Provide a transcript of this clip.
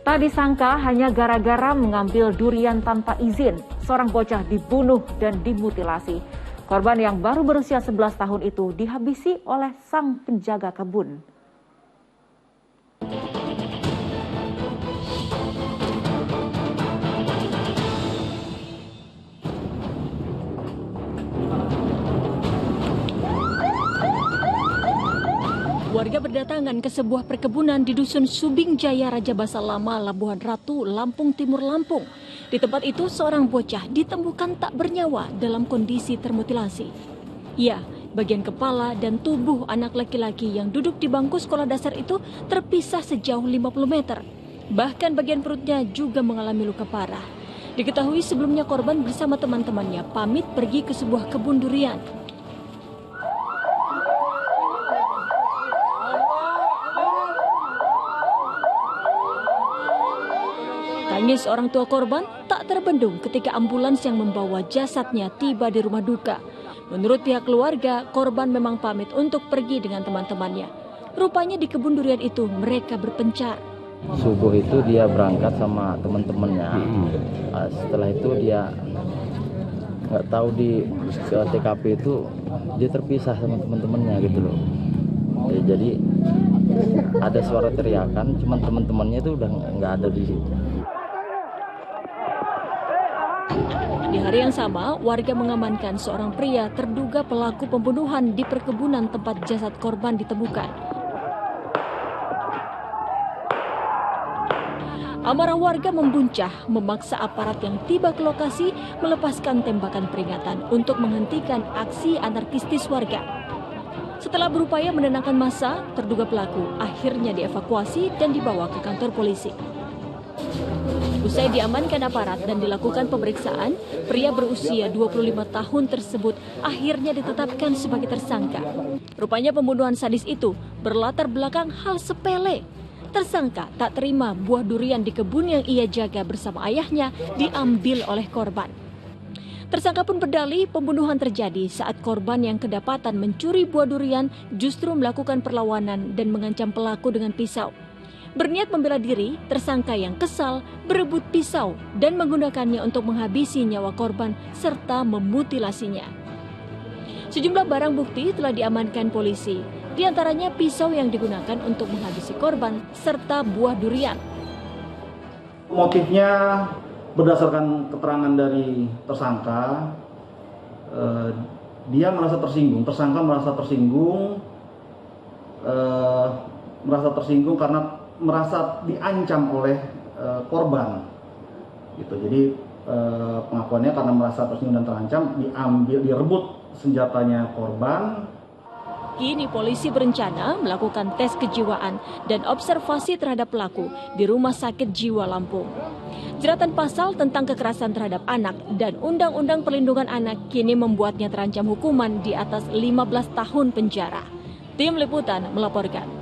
Tak disangka hanya gara-gara mengambil durian tanpa izin, seorang bocah dibunuh dan dimutilasi. Korban yang baru berusia 11 tahun itu dihabisi oleh sang penjaga kebun. Warga berdatangan ke sebuah perkebunan di Dusun Subing Jaya, Raja Basa Lama, Labuhan Ratu, Lampung Timur, Lampung. Di tempat itu seorang bocah ditemukan tak bernyawa dalam kondisi termutilasi. Ya, bagian kepala dan tubuh anak laki-laki yang duduk di bangku sekolah dasar itu terpisah sejauh 50 meter. Bahkan bagian perutnya juga mengalami luka parah. Diketahui sebelumnya korban bersama teman-temannya pamit pergi ke sebuah kebun durian. Tangis orang tua korban tak terbendung ketika ambulans yang membawa jasadnya tiba di rumah duka. Menurut pihak keluarga, korban memang pamit untuk pergi dengan teman-temannya. Rupanya di kebun durian itu mereka berpencar. Subuh itu dia berangkat sama teman-temannya. Setelah itu dia nggak tahu di TKP itu dia terpisah sama teman-temannya gitu loh. Jadi ada suara teriakan, cuman teman-temannya itu udah nggak ada di situ. Di hari yang sama, warga mengamankan seorang pria terduga pelaku pembunuhan di perkebunan tempat jasad korban ditemukan. Amarah warga membuncah, memaksa aparat yang tiba ke lokasi melepaskan tembakan peringatan untuk menghentikan aksi anarkistis warga. Setelah berupaya menenangkan massa, terduga pelaku akhirnya dievakuasi dan dibawa ke kantor polisi. Usai diamankan aparat dan dilakukan pemeriksaan, pria berusia 25 tahun tersebut akhirnya ditetapkan sebagai tersangka. Rupanya pembunuhan sadis itu berlatar belakang hal sepele. Tersangka tak terima buah durian di kebun yang ia jaga bersama ayahnya diambil oleh korban. Tersangka pun berdalih pembunuhan terjadi saat korban yang kedapatan mencuri buah durian justru melakukan perlawanan dan mengancam pelaku dengan pisau. Berniat membela diri, tersangka yang kesal berebut pisau dan menggunakannya untuk menghabisi nyawa korban serta memutilasinya. Sejumlah barang bukti telah diamankan polisi, di antaranya pisau yang digunakan untuk menghabisi korban serta buah durian. Motifnya berdasarkan keterangan dari tersangka, dia merasa tersinggung. Tersangka merasa tersinggung karena merasa diancam oleh korban, gitu. Jadi pengakuannya karena merasa tersinggung dan terancam, direbut senjatanya korban. Kini polisi berencana melakukan tes kejiwaan dan observasi terhadap pelaku di Rumah Sakit Jiwa Lampung. Jeratan pasal tentang kekerasan terhadap anak dan Undang-Undang Perlindungan Anak kini membuatnya terancam hukuman di atas 15 tahun penjara. Tim Liputan melaporkan.